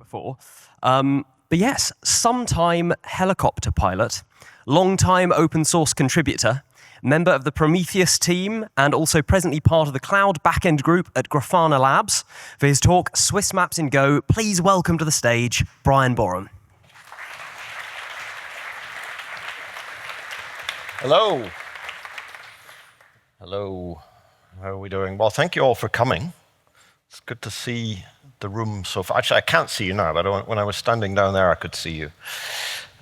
before. But yes, sometime helicopter pilot, long-time open source contributor, member of the Prometheus team, and also presently part of the cloud backend group at Grafana Labs. For his talk, Swiss Maps in Go, please welcome to the stage, Bryan Boreham. Hello. Hello. How are we doing? Well, thank you all for coming. It's good to see the room so far. Actually, I can't see you now, but when I was standing down there, I could see you.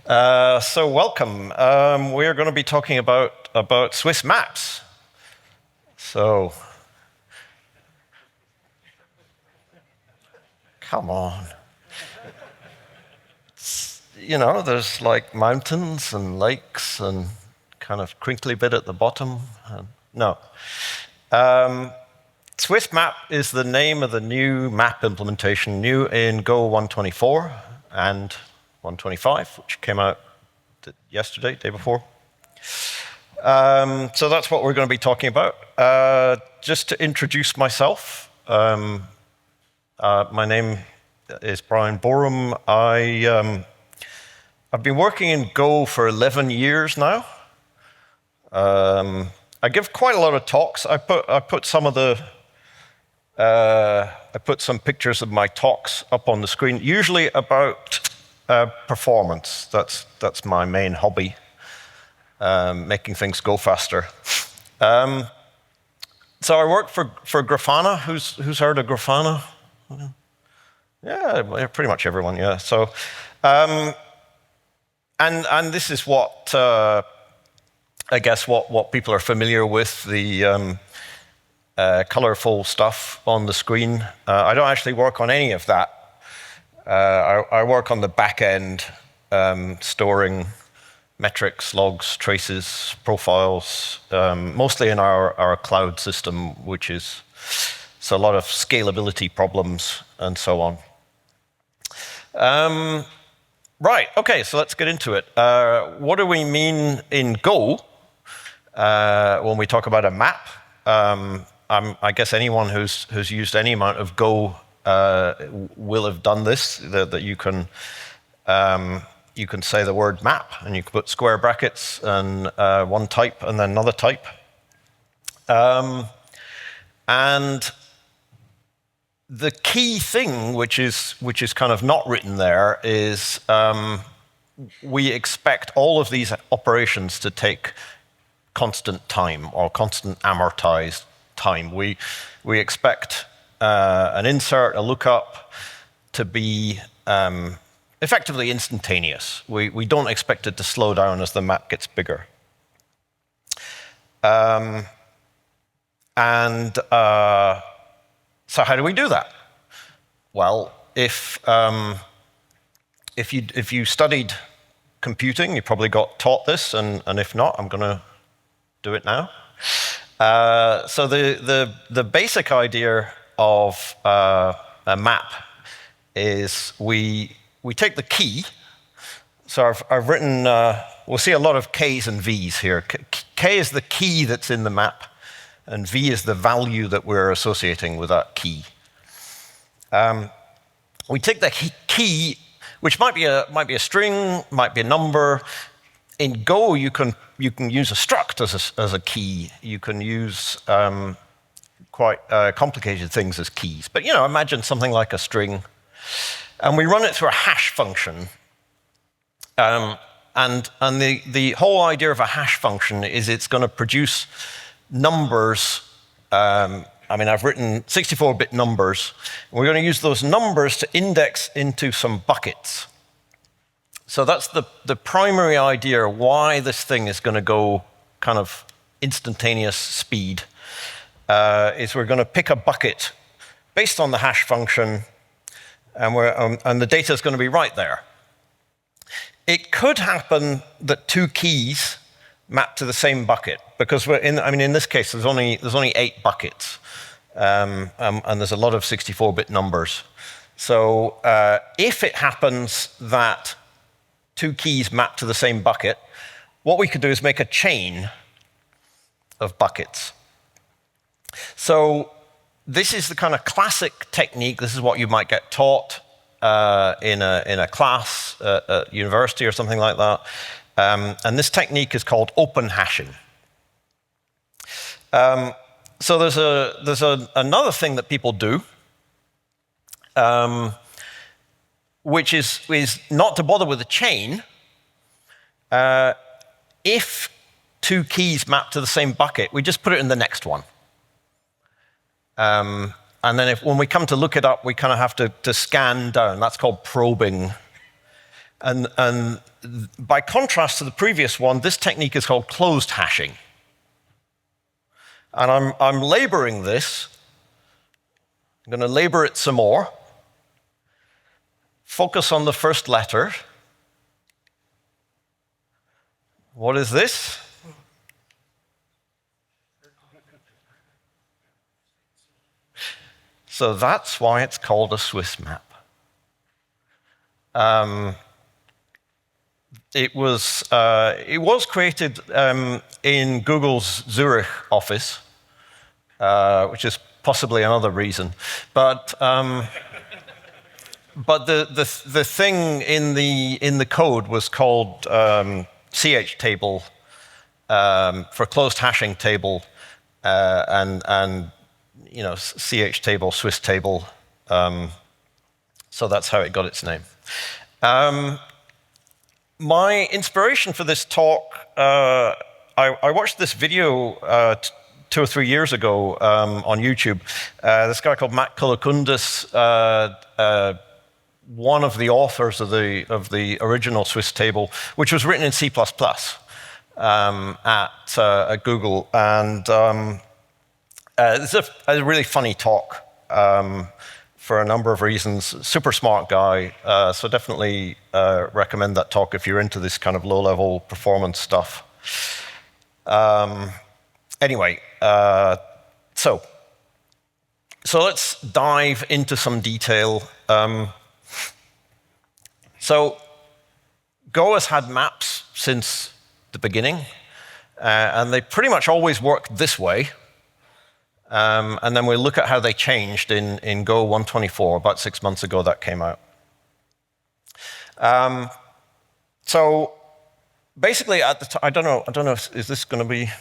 So welcome. We're going to be talking about Swiss maps. So, come on. You know, there's like mountains and lakes and kind of crinkly bit at the bottom. No. Swiss map is the name of the new map implementation, new in Go 124 and 125, which came out yesterday, day before. So that's what we're going to be talking about. Just to introduce myself, my name is Bryan Boreham. I've been working in Go for 11 years now. I give quite a lot of talks. I put some pictures of my talks up on the screen, usually about performance. That's my main hobby, making things go faster. So I work for Grafana. Who's heard of Grafana? Yeah, pretty much everyone. Yeah. So, and this is what I guess what people are familiar with, the colorful stuff on the screen. I don't actually work on any of that. I work on the back end, storing metrics, logs, traces, profiles, mostly in our cloud system, which is a lot of scalability problems and so on. Right, okay, so let's get into it. What do we mean in Go when we talk about a map? I guess anyone who's used any amount of Go will have done this, that you can say the word map, and you can put square brackets and one type and then another type. And the key thing, which is kind of not written there, is we expect all of these operations to take constant time or constant amortized time. We expect an insert, a lookup, to be effectively instantaneous. We don't expect it to slow down as the map gets bigger. So how do we do that? Well, if you studied computing, you probably got taught this, and if not, I'm going to do it now. So the basic idea of a map is we take the key. So I've written, we'll see a lot of K's and V's here. K is the key that's in the map, and V is the value that we're associating with that key. We take the key, which might be a string, might be a number. In Go, you can use a struct as a key. You can use quite complicated things as keys. But imagine something like a string, and we run it through a hash function. And the whole idea of a hash function is it's going to produce numbers. I've written 64-bit numbers. We're going to use those numbers to index into some buckets. So that's the primary idea why this thing is going to go kind of instantaneous speed, is we're going to pick a bucket based on the hash function, and the data is going to be right there. It could happen that two keys map to the same bucket, because in this case there's only 8 buckets, and there's a lot of 64-bit numbers. So if it happens that two keys map to the same bucket, what we could do is make a chain of buckets. So this is the kind of classic technique. This is what you might get taught in a class at university or something like that. And this technique is called open hashing. So there's another thing that people do, which is not to bother with the chain. If two keys map to the same bucket, we just put it in the next one. And then when we come to look it up, we kind of have to scan down. That's called probing. And by contrast to the previous one, this technique is called closed hashing. And I'm laboring this. I'm going to labor it some more. Focus on the first letter. What is this? So that's why it's called a Swiss map. It was created in Google's Zurich office, which is possibly another reason. But the thing in the code was called CH table for closed hashing table, and you know, CH table, Swiss table. So that's how it got its name. My inspiration for this talk, I watched this video 2 or 3 years ago on YouTube. This guy called Matt Kulakundis, one of the authors of the original Swiss table, which was written in C++ at Google. And it's a really funny talk for a number of reasons. Super smart guy, so definitely recommend that talk if you're into this kind of low-level performance stuff. Anyway, so let's dive into some detail. So Go has had maps since the beginning, and they pretty much always worked this way. And then we'll look at how they changed in Go 124. About 6 months ago, that came out. So basically, at the time, I don't know, is this going to be?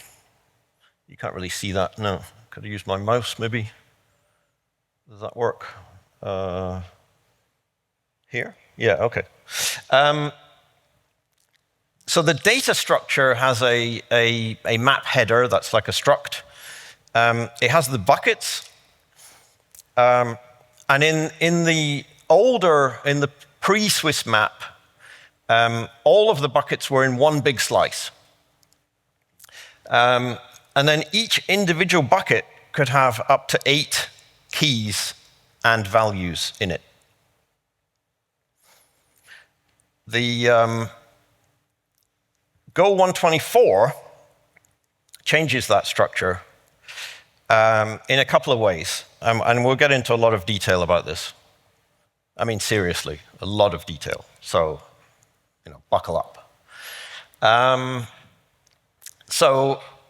You can't really see that. No, could I use my mouse maybe? Does that work? Here? Yeah. Okay. So the data structure has a map header that's like a struct. It has the buckets, and in the pre-Swiss map, all of the buckets were in one big slice. And then each individual bucket could have up to 8 keys and values in it. The Go 124 changes that structure in a couple of ways, and we'll get into a lot of detail about this. I mean, seriously, a lot of detail. So, buckle up.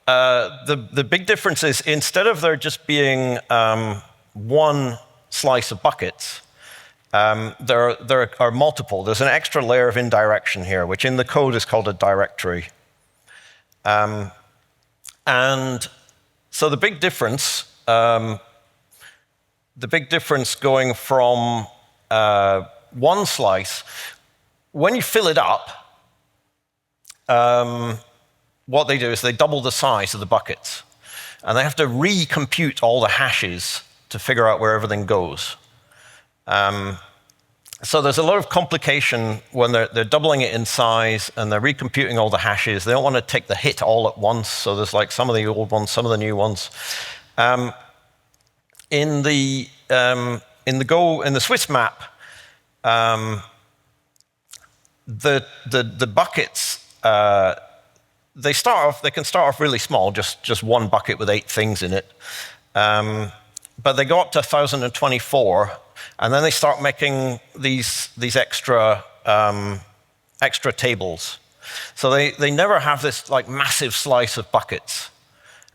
The big difference is instead of there just being one slice of buckets, there are multiple. There's an extra layer of indirection here, which in the code is called a directory. And so the big difference going from one slice, when you fill it up, what they do is they double the size of the buckets. And they have to recompute all the hashes to figure out where everything goes. So there's a lot of complication when they're doubling it in size and they're recomputing all the hashes. They don't want to take the hit all at once, so there's like some of the old ones, some of the new ones. In the Swiss map, the buckets they can start off really small, just one bucket with 8 things in it, but they go up to 1024. And then they start making these extra tables. So they never have this like massive slice of buckets.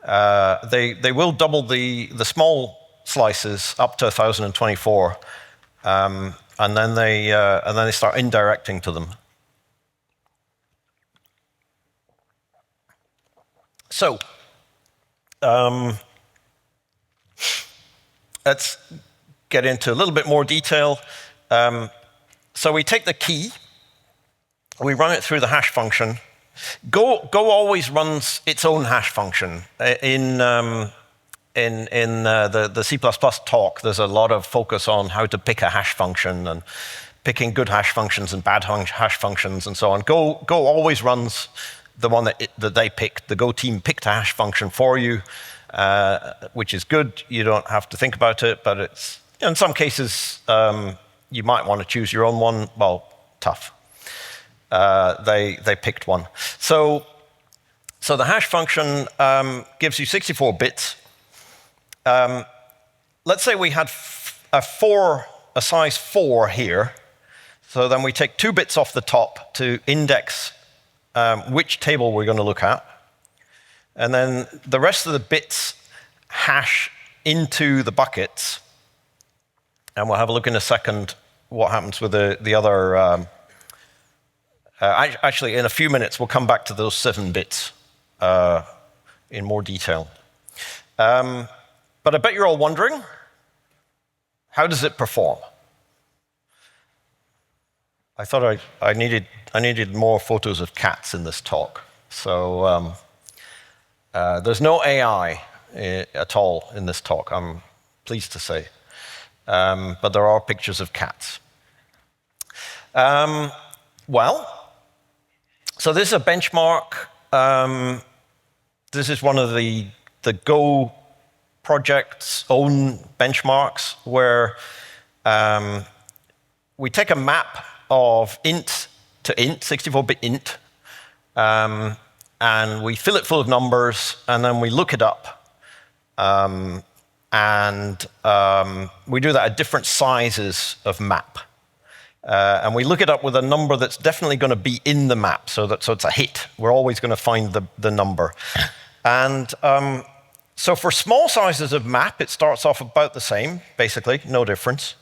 They will double the small slices up to 1024, and then they start indirecting to them. So let's get into a little bit more detail. So we take the key, we run it through the hash function. Go always runs its own hash function. In the C++ talk, there's a lot of focus on how to pick a hash function and picking good hash functions and bad hash functions and so on. Go always runs the one that they picked. The Go team picked a hash function for you, which is good. You don't have to think about it, but it's, in some cases, you might want to choose your own one. Well, tough. They picked one. So the hash function gives you 64 bits. Let's say we had a size 4 here. So then we take 2 bits off the top to index which table we're going to look at. And then the rest of the bits hash into the buckets. And we'll have a look in a second what happens with the other. Actually, in a few minutes, we'll come back to those 7 bits in more detail. But I bet you're all wondering, how does it perform? I thought I needed more photos of cats in this talk. So there's no AI at all in this talk, I'm pleased to say. But there are pictures of cats. Well, so this is a benchmark. This is one of the Go project's own benchmarks, where we take a map of int to int, 64-bit int, and we fill it full of numbers, and then we look it up. We do that at different sizes of map. And we look it up with a number that's definitely going to be in the map, so it's a hit. We're always going to find the number. And so for small sizes of map, it starts off about the same, basically, no difference.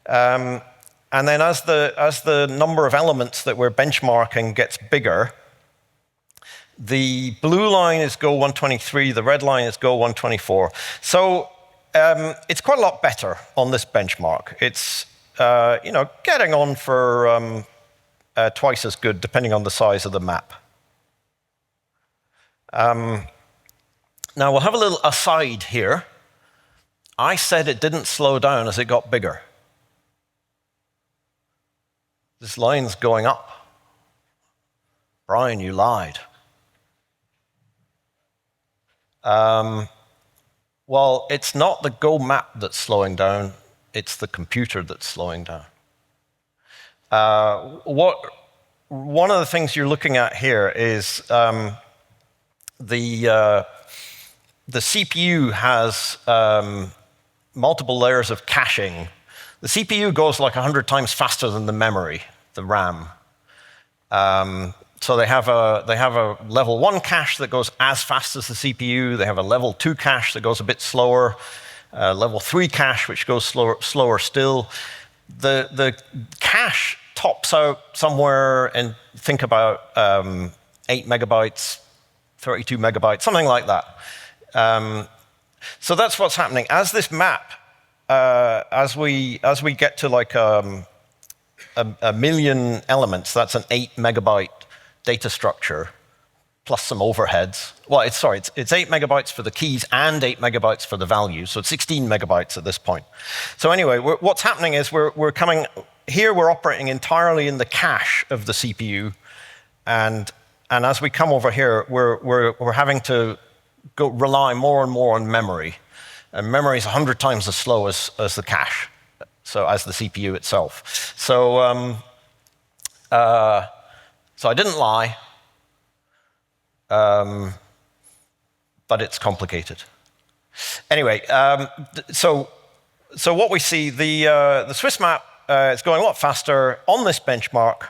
And then as the number of elements that we're benchmarking gets bigger, the blue line is Go 123, the red line is Go 124. So it's quite a lot better on this benchmark. It's getting on for twice as good, depending on the size of the map. Now we'll have a little aside here. I said it didn't slow down as it got bigger. This line's going up. Bryan, you lied. Well, it's not the Go map that's slowing down, it's the computer that's slowing down. One of the things you're looking at here is the CPU has multiple layers of caching. The CPU goes like 100 times faster than the memory, the RAM. So they have a level 1 cache that goes as fast as the CPU. They have a level 2 cache that goes a bit slower. Level 3 cache, which goes slower still. The cache tops out somewhere, and think about 8 megabytes, 32 megabytes, something like that. So that's what's happening. As this map, as we get to like a million elements, that's an 8 megabyte data structure, plus some overheads. Well, it's 8 megabytes for the keys and 8 megabytes for the values, so it's 16 megabytes at this point. So anyway, what's happening is we're coming here. We're operating entirely in the cache of the CPU, and as we come over here, we're having to rely more and more on memory, and memory is 100 times as slow as the cache, so as the CPU itself. So so I didn't lie. But it's complicated. Anyway, so what we see, the Swiss map is going a lot faster on this benchmark.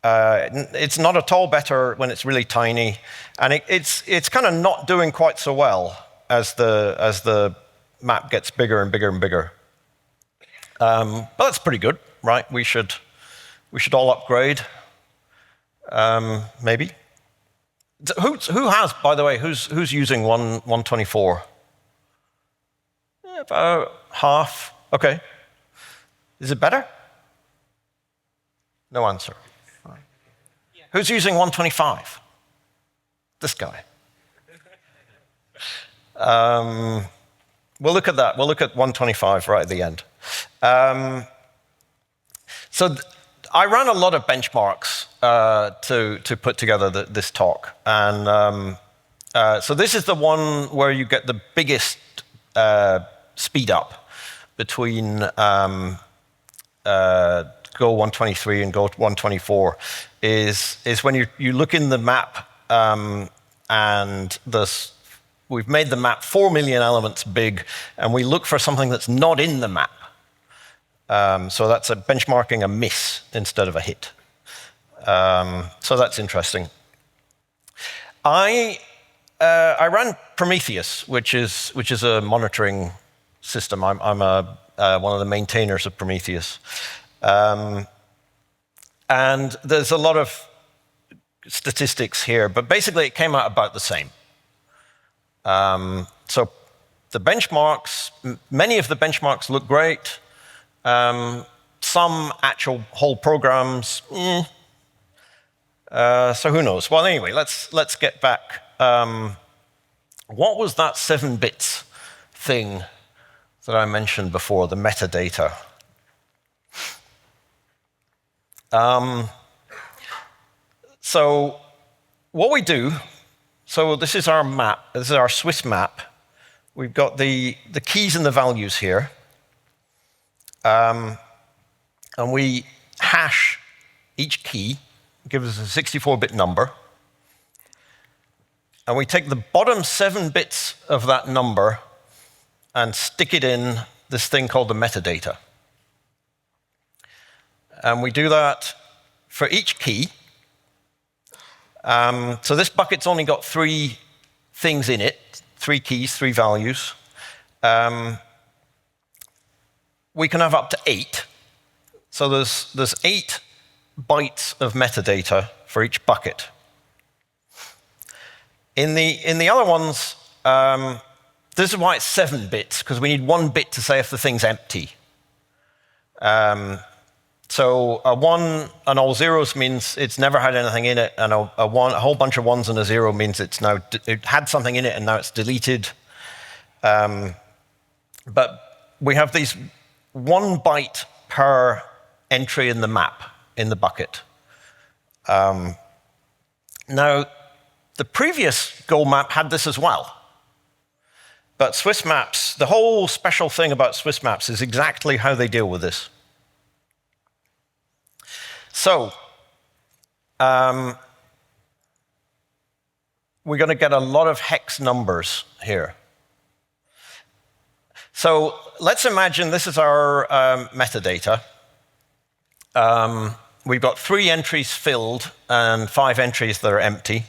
It's not at all better when it's really tiny, and it's kind of not doing quite so well as the map gets bigger and bigger and bigger. But that's pretty good, right? We should all upgrade, maybe. Who has, by the way, who's using 124? About half. Okay. Is it better? No answer. Yeah. Who's using 125? This guy. We'll look at that. We'll look at 125 right at the end. So I ran a lot of benchmarks to put together this talk. And so this is the one where you get the biggest speed up between Go 123 and Go 124 is when you look in the map and we've made the map 4 million elements big, and we look for something that's not in the map. So that's benchmarking a miss instead of a hit. So that's interesting. I ran Prometheus, which is a monitoring system. I'm one of the maintainers of Prometheus. And there's a lot of statistics here, but basically it came out about the same. So the benchmarks, many of the benchmarks look great. Some actual whole programs, so who knows? Well, anyway, let's get back. What was that 7 bits thing that I mentioned before, the metadata? So what we do, so this is our map, this is our Swiss map. We've got the keys and the values here. And we hash each key, gives us a 64-bit number. And we take the bottom 7 bits of that number and stick it in this thing called the metadata. And we do that for each key. So this bucket's only got 3 things in it, 3 keys, 3 values. We can have up to 8. So there's 8 bytes of metadata for each bucket. In the other ones, this is why it's 7 bits, because we need 1 bit to say if the thing's empty. So a 1 and all zeros means it's never had anything in it, and a whole bunch of 1s and a 0 means it had something in it and now it's deleted. But we have these 1 byte per entry in the map, in the bucket. Now, the previous Go map had this as well. But Swiss maps, the whole special thing about Swiss maps is exactly how they deal with this. So, we're going to get a lot of hex numbers here. So let's imagine this is our metadata. We've got 3 entries filled and 5 entries that are empty.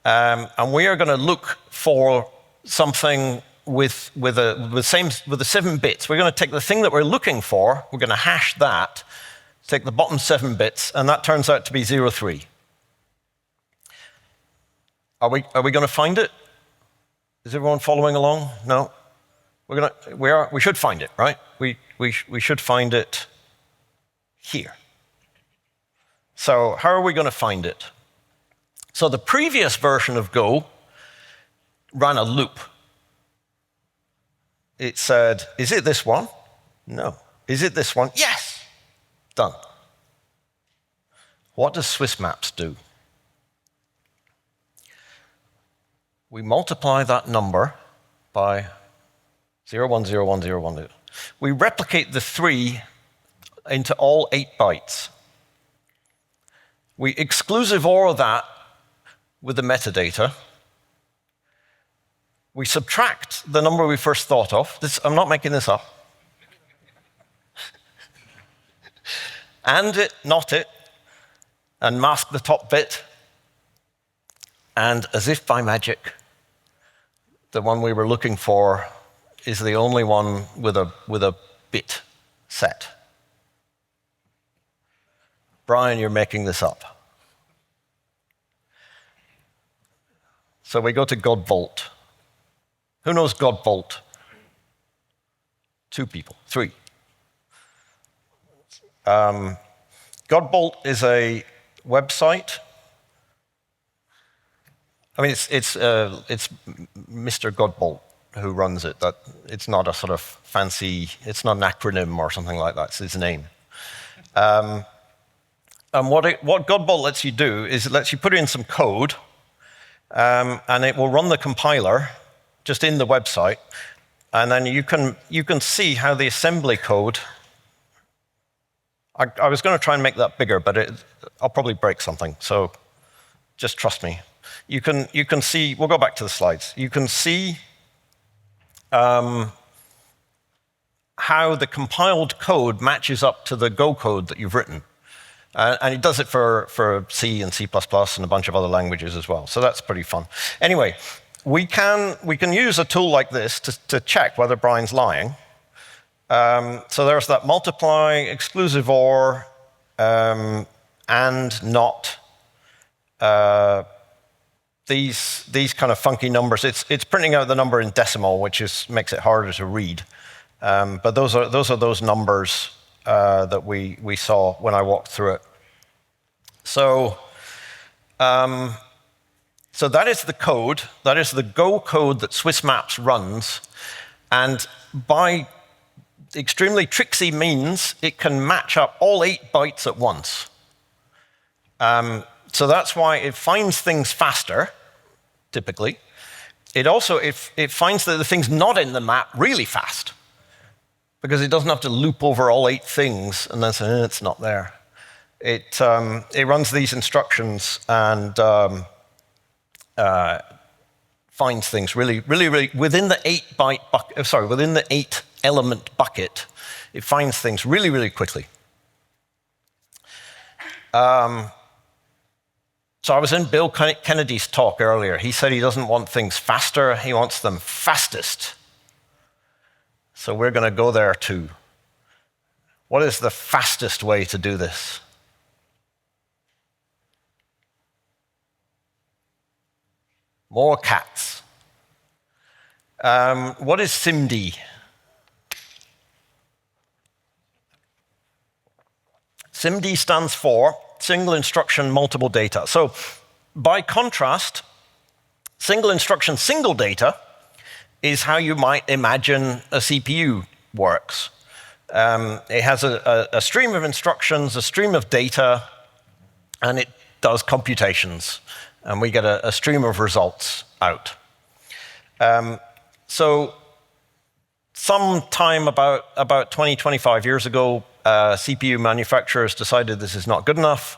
And we are going to look for something with the 7 bits. We're going to take the thing that we're looking for, we're going to hash that, take the bottom 7 bits, and that turns out to be 03. Are we going to find it? Is everyone following along? No? We should find it, right? We should find it here. So how are we going to find it? So the previous version of Go ran a loop. It said, is it this one? No. Is it this one? Yes. Done. What does Swiss maps do? We multiply that number by 010101. We replicate the 3 into all 8 bytes. We exclusive OR that with the metadata. We subtract the number we first thought of. I'm not making this up. And it, not it, and mask the top bit. And as if by magic, the one we were looking for is the only one with a 8-bit set. Bryan, you're making this up. So we go to God Vault. Who knows God Vault? 2 people, 3. God Vault is a website. I mean, it's Mr. Godbolt who runs it. It's not a sort of fancy, it's not an acronym or something like that. It's his name. And what Godbolt lets you do is it lets you put in some code, and it will run the compiler just in the website, and then you can see how the assembly code. I was going to try and make that bigger, but I'll probably break something. So just trust me. You can see. We'll go back to the slides. You can see how the compiled code matches up to the Go code that you've written. And it does it for C and C++ and a bunch of other languages as well. So that's pretty fun. Anyway, we can use a tool like this to check whether Bryan's lying. So there's that multiply, exclusive OR, and not. These kind of funky numbers. It's printing out the number in decimal, which makes it harder to read. But those are those numbers that we saw when I walked through it. So that is the code. That is the Go code that Swiss Maps runs, and by extremely tricksy means, it can match up all 8 bytes at once. So that's why it finds things faster, typically. It also it finds that the thing's not in the map really fast, because it doesn't have to loop over all 8 things and then say, it's not there. It runs these instructions and finds things really within the 8-byte bucket. Sorry, within the 8-element bucket. It finds things really quickly. So I was in Bill Kennedy's talk earlier. He said he doesn't want things faster, he wants them fastest. So we're going to go there too. What is the fastest way to do this? More cats. What is SIMD? SIMD stands for Single Instruction Multiple Data. So by contrast, single instruction, single data is how you might imagine a CPU works. It has a stream of instructions, a stream of data, and it does computations. And we get a stream of results out. So sometime about 20, 25 years ago, CPU manufacturers decided this is not good enough,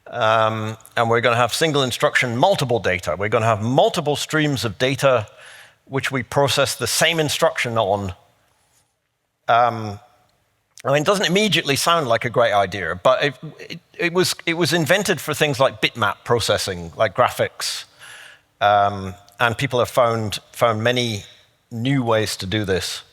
and we're going to have single instruction, multiple data. We're going to have multiple streams of data which we process the same instruction on. I mean, it doesn't immediately sound like a great idea, but it was invented for things like bitmap processing, like graphics, and people have found many new ways to do this.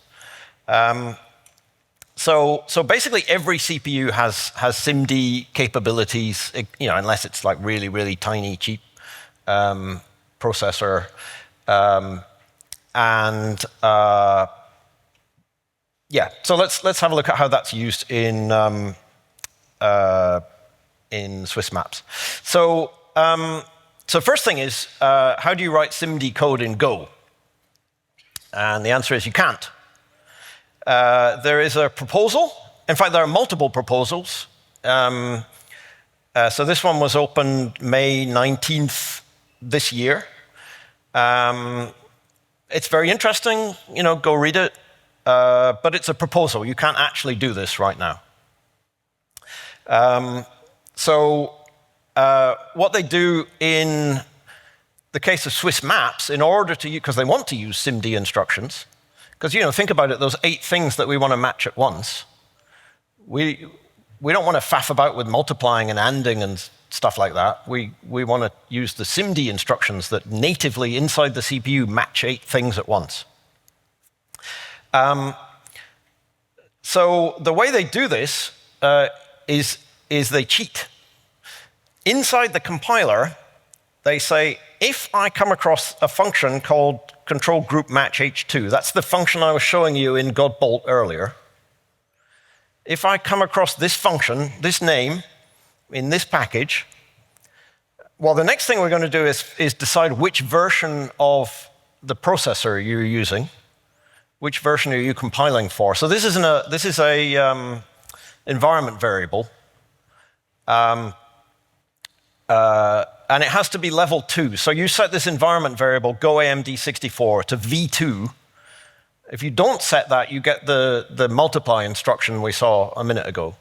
So basically, every CPU has SIMD capabilities, unless it's like really tiny, cheap processor, yeah. So let's have a look at how that's used in Swiss Maps. So first thing is, how do you write SIMD code in Go? And the answer is you can't. There is a proposal. In fact, there are multiple proposals. So this one was opened May 19th this year. It's very interesting. Go read it. But it's a proposal. You can't actually do this right now. What they do in the case of Swiss Maps, in order to use, because they want to use SIMD instructions, because think about it, those 8 things that we want to match at once. We don't want to faff about with multiplying and anding and stuff like that. We want to use the SIMD instructions that natively inside the CPU match 8 things at once. So the way they do this is they cheat. Inside the compiler, they say, if I come across a function called control group match h2, that's the function I was showing you in Godbolt earlier. If I come across this function, this name, in this package, well, the next thing we're going to do is decide which version of the processor you're using, which version are you compiling for. So this is a environment variable, and it has to be level 2. So you set this environment variable, goAMD64, to v2. If you don't set that, you get the multiply instruction we saw a minute ago.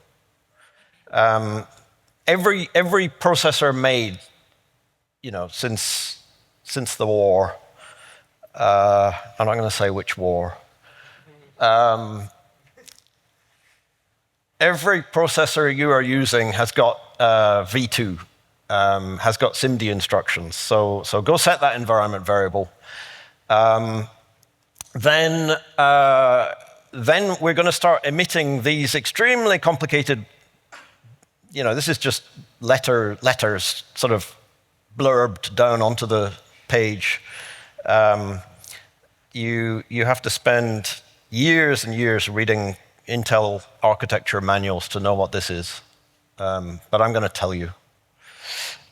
Every processor made, since the war, I'm not going to say which war. Every processor you are using has got v2, has got SIMD instructions. So go set that environment variable. Then we're going to start emitting these extremely complicated, this is just letters sort of blurbed down onto the page. You have to spend years and years reading Intel architecture manuals to know what this is. But I'm going to tell you.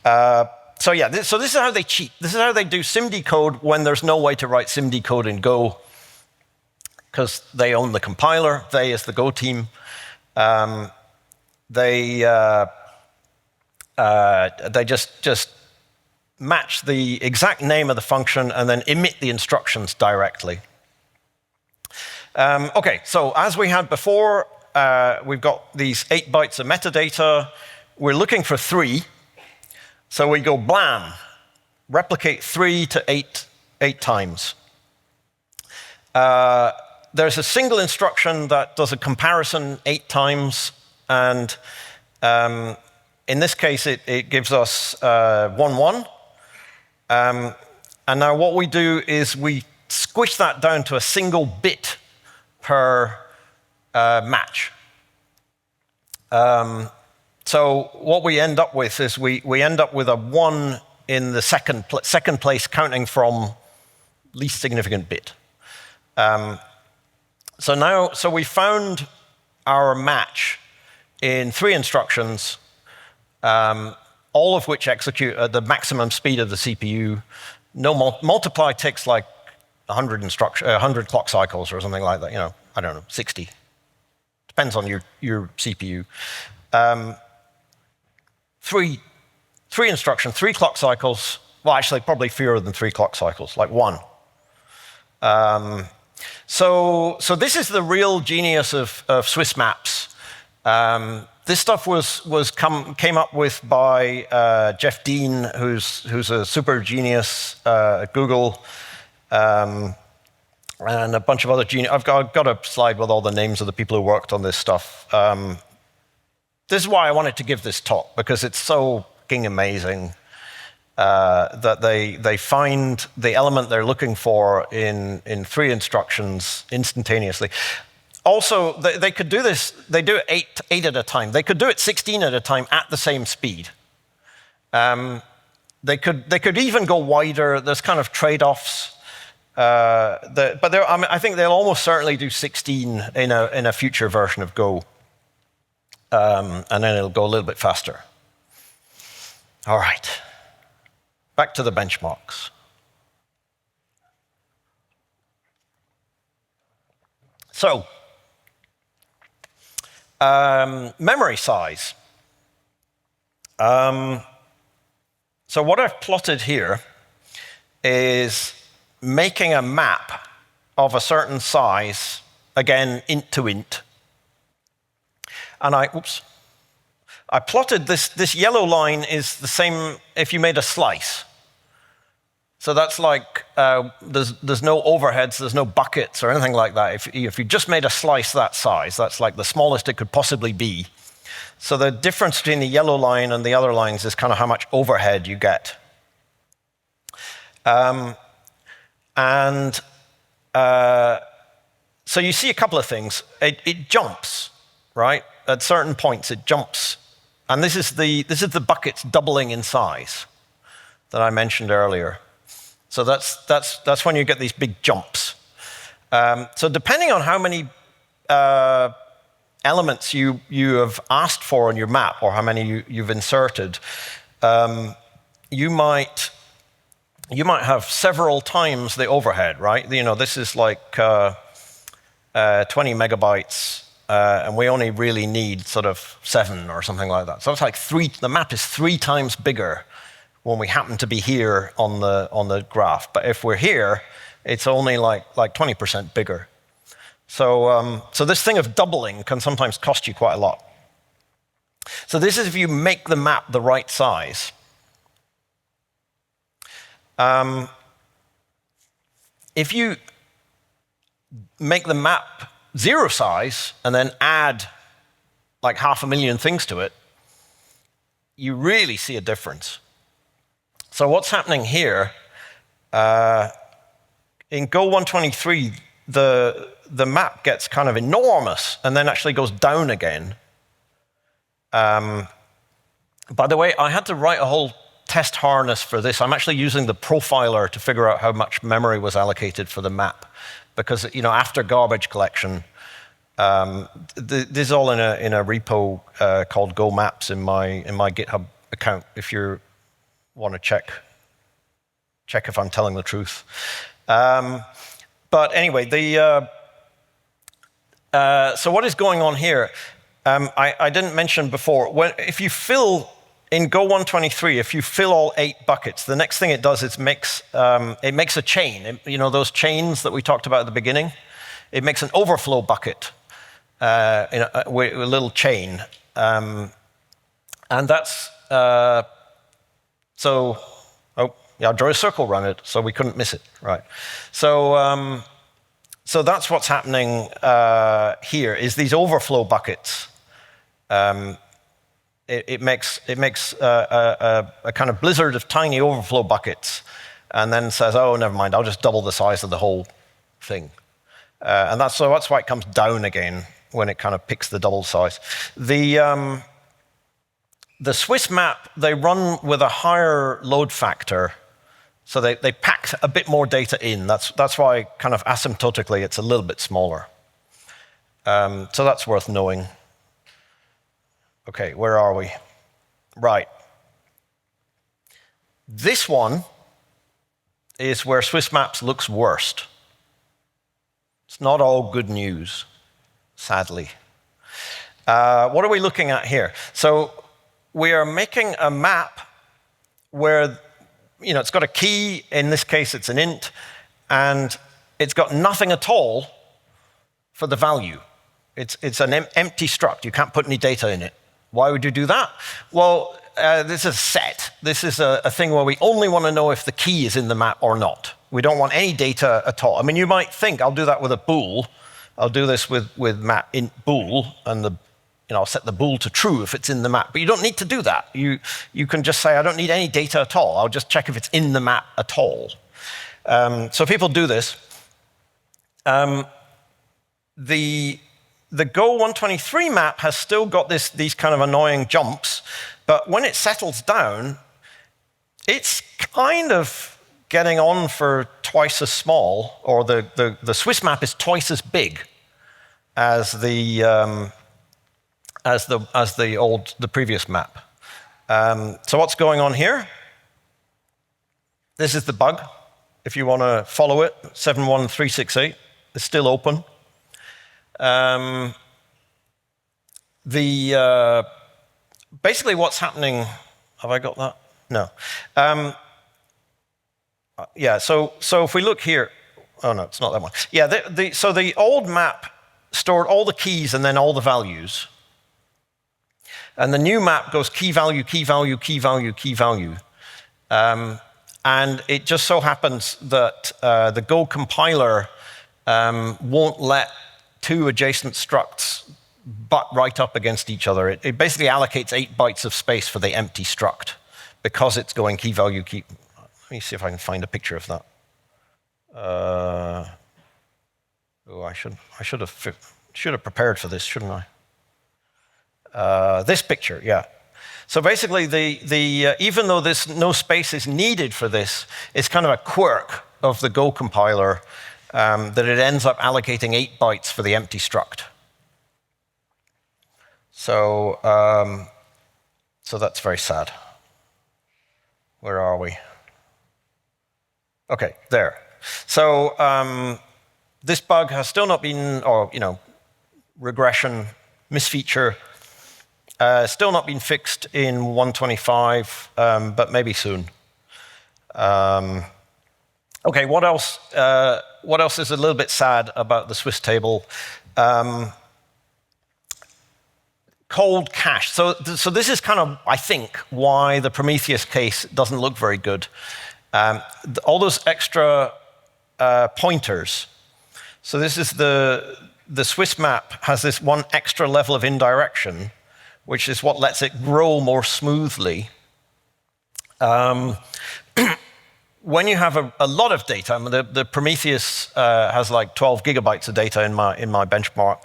So this is how they cheat. This is how they do SIMD code when there's no way to write SIMD code in Go, because they own the compiler. They, as the Go team, they just match the exact name of the function and then emit the instructions directly. OK, so as we had before, we've got these 8 bytes of metadata. We're looking for 3. So we go blam, replicate 3 to 8 times. There's a single instruction that does a comparison 8 times. And in this case, it gives us 1, 1. And now what we do is we squish that down to a single bit per match. So what we end up with is we end up with a 1 in the second place, counting from least significant bit. So we found our match in 3 instructions, all of which execute at the maximum speed of the CPU. No multiply takes like 100 clock cycles or something like that. I don't know, 60. Depends on your CPU. 3 instructions, 3 clock cycles. Well, actually, probably fewer than 3 clock cycles, like 1. So this is the real genius of Swiss maps. This stuff came up with by Jeff Dean, who's a super genius at Google, and a bunch of other genius. I've got a slide with all the names of the people who worked on this stuff. This is why I wanted to give this talk, because it's so fucking amazing that they find the element they're looking for in 3 instructions instantaneously. Also, they could do this. They do it 8 at a time. They could do it 16 at a time at the same speed. They could even go wider. There's kind of trade-offs. I think they'll almost certainly do 16 in a future version of Go. And then it'll go a little bit faster. All right. Back to the benchmarks. So, memory size. So what I've plotted here is making a map of a certain size, again, int to int. And I plotted this yellow line is the same if you made a slice. So that's like, there's no overheads, there's no buckets or anything like that. If you just made a slice that size, that's like the smallest it could possibly be. So the difference between the yellow line and the other lines is kind of how much overhead you get. So you see a couple of things. It jumps, right? At certain points, it jumps. And this is the buckets doubling in size that I mentioned earlier. So that's when you get these big jumps. So depending on how many elements you have asked for on your map, or how many you've inserted, you might have several times the overhead, right? You know, this is like 20 megabytes, and we only really need sort of 7 or something like that. So it's like the map is 3 times bigger when we happen to be here on the graph. But if we're here, it's only like 20% bigger. So this thing of doubling can sometimes cost you quite a lot. So this is if you make the map the right size. If you make the map 0 size and then add like 500,000 things to it, you really see a difference. So what's happening here, in Go 123, the map gets kind of enormous and then actually goes down again. By the way, I had to write a whole test harness for this. I'm actually using the profiler to figure out how much memory was allocated for the map. Because, you know, after garbage collection, this is all in a repo called Go Maps in my GitHub account, if you want to check if I'm telling the truth. But anyway, so what is going on here? I didn't mention before, if you fill, in Go 123, if you fill all 8 buckets, the next thing it does is it makes a chain. You know those chains that we talked about at the beginning? It makes an overflow bucket in a little chain. And that's, I'll draw a circle around it so we couldn't miss it, right? So that's what's happening here, is these overflow buckets. It makes a kind of blizzard of tiny overflow buckets, and then says, "Oh, never mind. I'll just double the size of the whole thing." And that's why it comes down again when it kind of picks the double size. The Swiss map, they run with a higher load factor, so they pack a bit more data in. That's why kind of asymptotically it's a little bit smaller. So that's worth knowing. Okay, where are we? Right. This one is where Swiss Maps looks worst. It's not all good news, sadly. What are we looking at here? So we are making a map where, you know, it's got a key. In this case, it's an int, and it's got nothing at all for the value. It's an empty struct. You can't put any data in it. Why would you do that? Well, this is a set. This is a thing where we only want to know if the key is in the map or not. We don't want any data at all. I mean, you might think, I'll do that with a bool. I'll do this with map int bool, and I'll set the bool to true if it's in the map. But you don't need to do that. You can just say, I don't need any data at all. I'll just check if it's in the map at all. So people do this. The Go 123 map has still got these kind of annoying jumps, but when it settles down, it's kind of getting on for twice as small, or the Swiss map is twice as big as the previous map. So what's going on here? This is the bug. If you want to follow it, 71368 is still open. Basically what's happening, have I got that? No. Yeah, so if we look here, oh no, it's not that one. Yeah, so the old map stored all the keys and then all the values. And the new map goes key value, key value, key value, key value. And it just so happens that the Go compiler won't let 2 adjacent structs butt right up against each other. It basically allocates 8 bytes of space for the empty struct because it's going key value, key. Let me see if I can find a picture of that. Oh, I should have prepared for this, shouldn't I? This picture, yeah. So basically, even though no space is needed for this, it's kind of a quirk of the Go compiler that it ends up allocating 8 bytes for the empty struct. So, so that's very sad. Where are we? Okay, there. So this bug has still not been, or regression, misfeature, still not been fixed in 125, but maybe soon. Okay, what else? What else is a little bit sad about the Swiss table? Cold cache. So this is kind of, I think, why the Prometheus case doesn't look very good. All those extra pointers. So this is the Swiss map has this one extra level of indirection, which is what lets it grow more smoothly. When you have a lot of data, I mean, the Prometheus has like 12 gigabytes of data in my benchmark.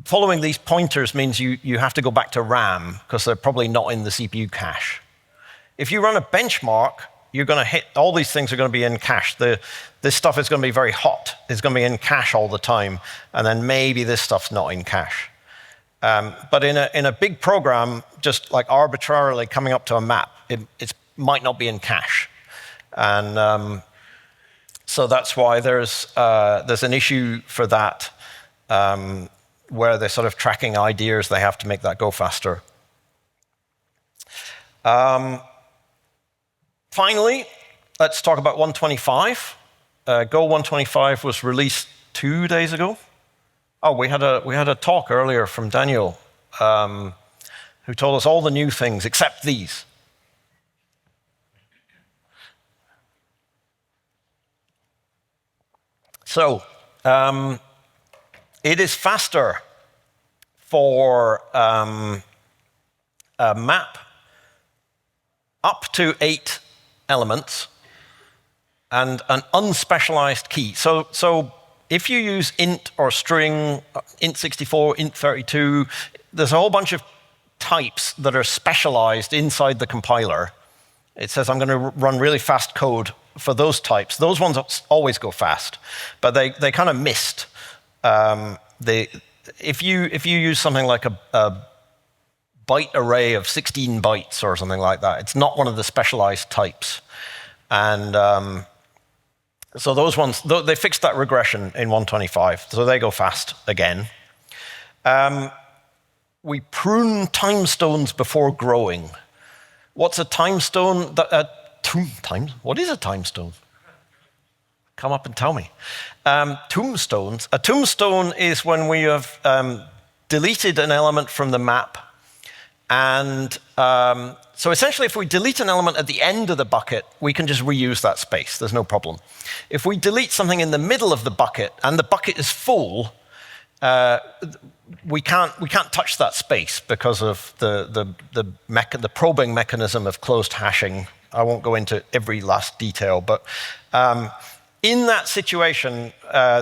Following these pointers means you have to go back to RAM because they're probably not in the CPU cache. If you run a benchmark, you're going to hit, all these things are going to be in cache. This stuff is going to be very hot. It's going to be in cache all the time. And then maybe this stuff's not in cache. But in a big program, just like arbitrarily coming up to a map, it might not be in cache. And so that's why there's an issue for that, where they're sort of tracking ideas. They have to make that go faster. Finally, let's talk about 125. Go 125 was released 2 days ago. Oh, we had a talk earlier from Daniel, who told us all the new things except these. So it is faster for a map up to 8 elements and an unspecialized key. So if you use int or string, int64, int32, there's a whole bunch of types that are specialized inside the compiler. It says I'm going to run really fast code for those types. Those ones always go fast, but they kind of missed. If you use something like a byte array of 16 bytes or something like that, it's not one of the specialized types. And so those ones, they fixed that regression in 125, so they go fast again. We prune time stones before growing. What's a time stone? What is a time stone? Come up and tell me. Tombstones. A tombstone is when we have deleted an element from the map. And so essentially, if we delete an element at the end of the bucket, we can just reuse that space. There's no problem. If we delete something in the middle of the bucket and the bucket is full, we can't touch that space because of the probing mechanism of closed hashing. I won't go into every last detail, but in that situation,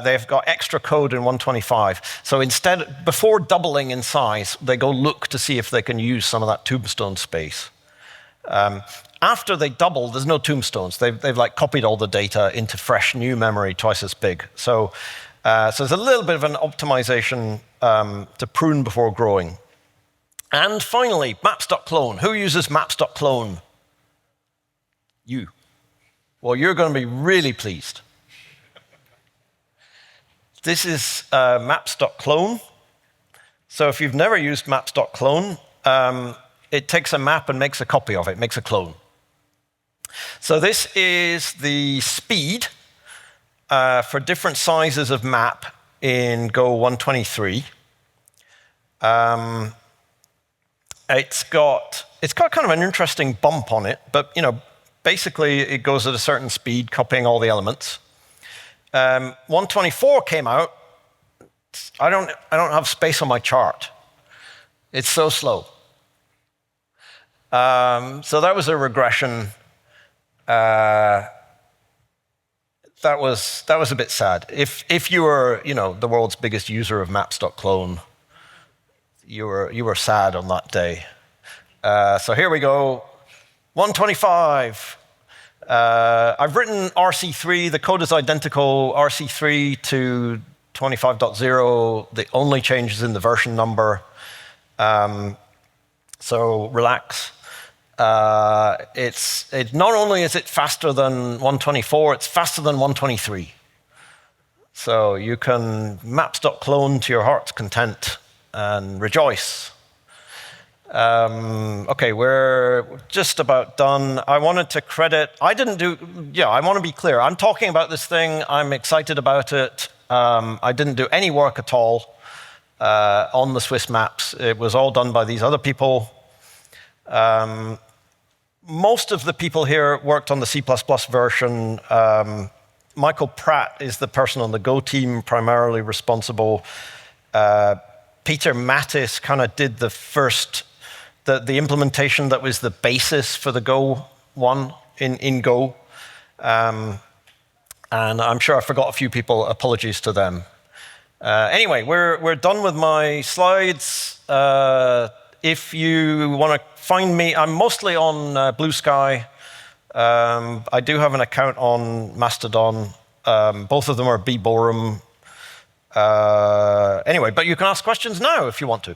they've got extra code in 125. So instead, before doubling in size, they go look to see if they can use some of that tombstone space. After they double, there's no tombstones. They've like copied all the data into fresh new memory twice as big. So there's a little bit of an optimization to prune before growing. And finally, maps.clone. Who uses maps.clone? You. Well, you're going to be really pleased. This is maps.clone. So if you've never used maps.clone, it takes a map and makes a copy of it, makes a clone. So this is the speed for different sizes of map in Go 123. It's got kind of an interesting bump on it, but basically it goes at a certain speed, copying all the elements. 124 came out. I don't have space on my chart. It's so slow. So that was a regression. that was a bit sad. If you were, the world's biggest user of maps.clone, you were sad on that day. So here we go. 125. I've written RC3. The code is identical. RC3 to 25.0. The only change is in the version number. So relax. Not only is it faster than 124, it's faster than 123. So you can maps.clone to your heart's content and rejoice. OK, we're just about done. I wanted to credit. I want to be clear. I'm talking about this thing. I'm excited about it. I didn't do any work at all on the Swiss maps. It was all done by these other people. Most of the people here worked on the C++ version. Michael Pratt is the person on the Go team primarily responsible. Peter Mattis kind of did the first, the implementation that was the basis for the Go one in Go. And I'm sure I forgot a few people. Apologies to them. Anyway, we're done with my slides. If you want to find me, I'm mostly on Blue Sky. I do have an account on Mastodon. Both of them are B. Boreham. Anyway, but you can ask questions now if you want to.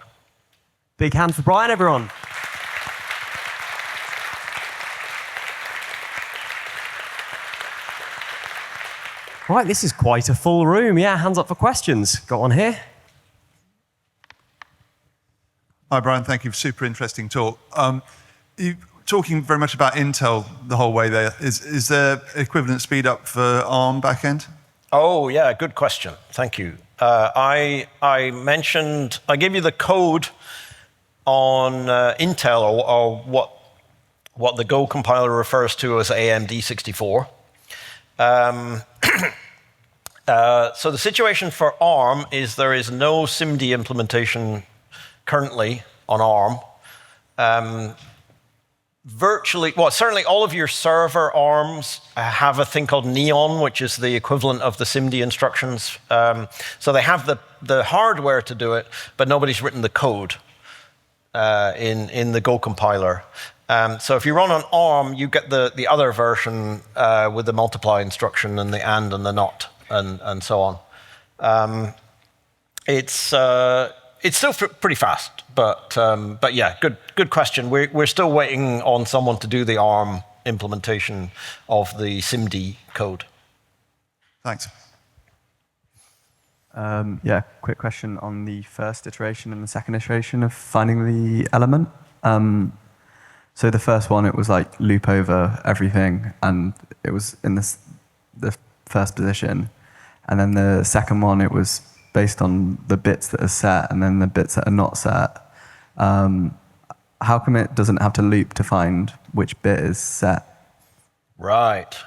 Big hand for Bryan, everyone. Right, this is quite a full room. Yeah, hands up for questions. Got one here. Hi, Bryan. Thank you for super interesting talk. You're talking very much about Intel the whole way there. Is there equivalent speed up for ARM backend? Oh, yeah, good question. Thank you. I gave you the code on Intel, or what the Go compiler refers to as AMD 64. So the situation for ARM is there is no SIMD implementation currently on ARM. Certainly all of your server ARMs have a thing called Neon, which is the equivalent of the SIMD instructions. So they have the hardware to do it, but nobody's written the code in the Go compiler. So if you run on ARM, you get the other version with the multiply instruction and the and the not and so on. It's still pretty fast, but yeah, good question. We're still waiting on someone to do the ARM implementation of the SIMD code. Thanks. Yeah, quick question on the first iteration and the second iteration of finding the element. So the first one, it was like loop over everything, and it was in the first position. And then the second one, it was based on the bits that are set and then the bits that are not set. How come it doesn't have to loop to find which bit is set? Right.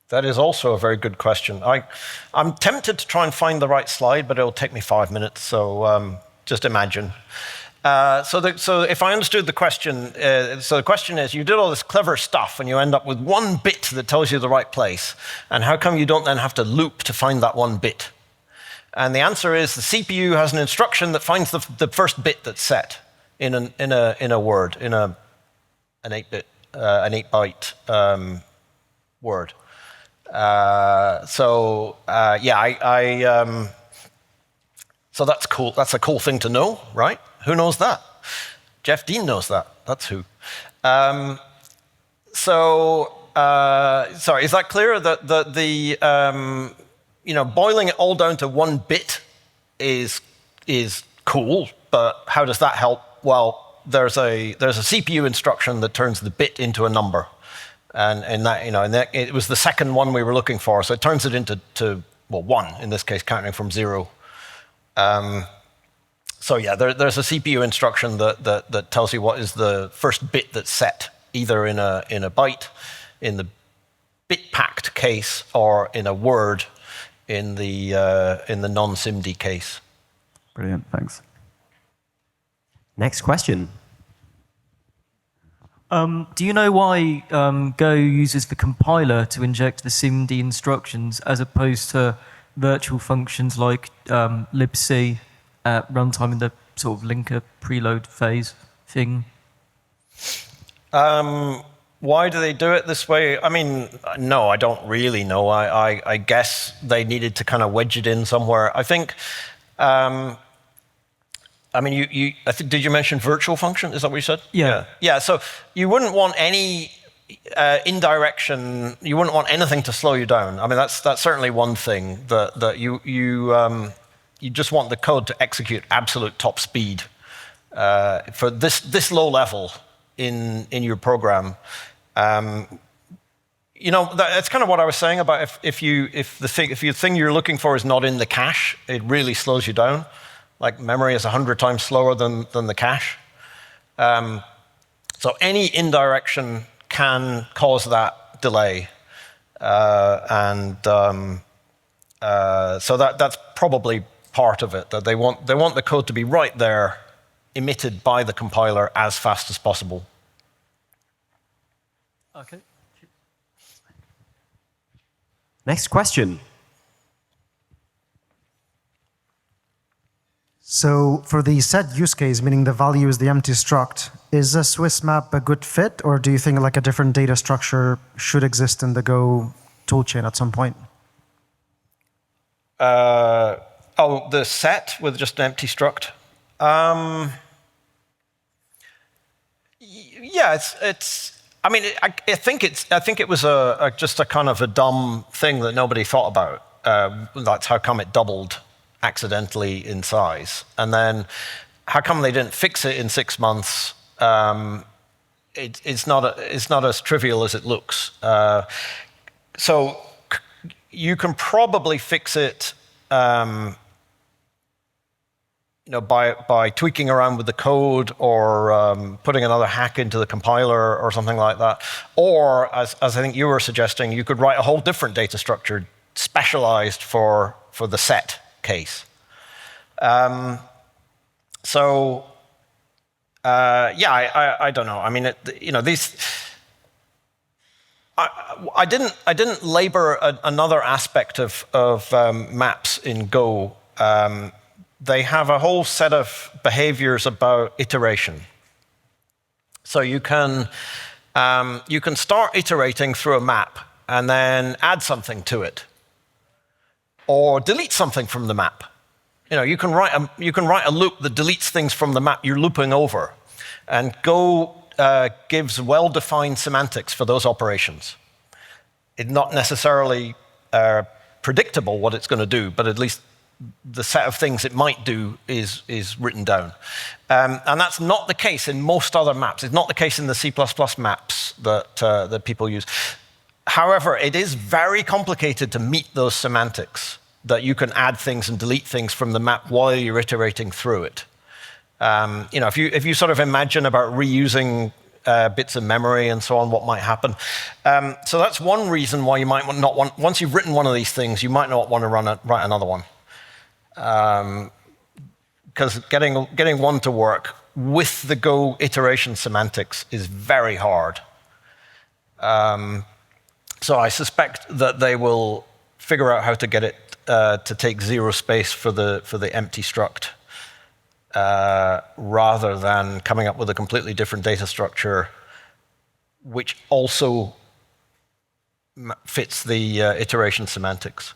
That is also a very good question. I'm tempted to try and find the right slide, but it'll take me 5 minutes, so just imagine. So if I understood the question, so the question is, you did all this clever stuff and you end up with one bit that tells you the right place, and how come you don't then have to loop to find that one bit? And the answer is the CPU has an instruction that finds the first bit that's set in a word, in an 8-bit, an 8-byte word. So that's cool. That's a cool thing to know, right? Who knows that? Jeff Dean knows that. That's who. Sorry, is that clear? That boiling it all down to one bit is cool, but how does that help? Well, there's a CPU instruction that turns the bit into a number, and that it was the second one we were looking for, so it turns it into 1 in this case, counting from 0. So yeah, there's a CPU instruction that tells you what is the first bit that's set, either in a byte, in the bit-packed case, or in a word, in the non-SIMD case. Brilliant, thanks. Next question. Do you know why Go uses the compiler to inject the SIMD instructions as opposed to virtual functions like libc at runtime in the sort of linker preload phase thing? Why do they do it this way? I mean, no, I don't really know. I guess they needed to kind of wedge it in somewhere. I think. I mean, did you mention virtual function? Is that what you said? Yeah. Yeah. So you wouldn't want any indirection. You wouldn't want anything to slow you down. I mean, that's certainly one thing that you just want the code to execute absolute top speed for this low level in your program. You know, that's kind of what I was saying about if the thing you're looking for is not in the cache, it really slows you down. Like memory is 100 times slower than the cache. So any indirection can cause that delay. So that's probably part of it, that they want the code to be right there, emitted by the compiler as fast as possible. Okay. Next question. So for the set use case, meaning the value is the empty struct, is a Swiss map a good fit, or do you think like a different data structure should exist in the Go toolchain at some point? The set with just an empty struct? Yeah, it's. I mean, I think it was just a kind of a dumb thing that nobody thought about. That's how come it doubled accidentally in size, and then how come they didn't fix it in 6 months? It's not as trivial as it looks. So you can probably fix it, by tweaking around with the code or putting another hack into the compiler or something like that. Or as I think you were suggesting, you could write a whole different data structure specialized for the set case. I don't know. I mean, these. I didn't labor another aspect of maps in Go. They have a whole set of behaviors about iteration. So you can start iterating through a map and then add something to it, or delete something from the map. You can write a loop that deletes things from the map you're looping over, and Go gives well-defined semantics for those operations. It's not necessarily predictable what it's going to do, but at least the set of things it might do is written down. And that's not the case in most other maps. It's not the case in the C++ maps that people use. However, it is very complicated to meet those semantics, that you can add things and delete things from the map while you're iterating through it. If you sort of imagine about reusing bits of memory and so on, what might happen. So that's one reason why you might not want, once you've written one of these things, you might not want to write another one. Because getting one to work with the Go iteration semantics is very hard. So I suspect that they will figure out how to get it to take zero space for the empty struct, rather than coming up with a completely different data structure, which also fits the iteration semantics.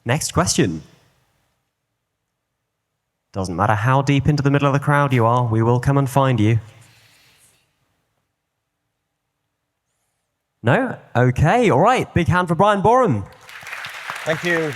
Next question. Doesn't matter how deep into the middle of the crowd you are, we will come and find you. No? Okay, all right. Big hand for Bryan Boreham. Thank you.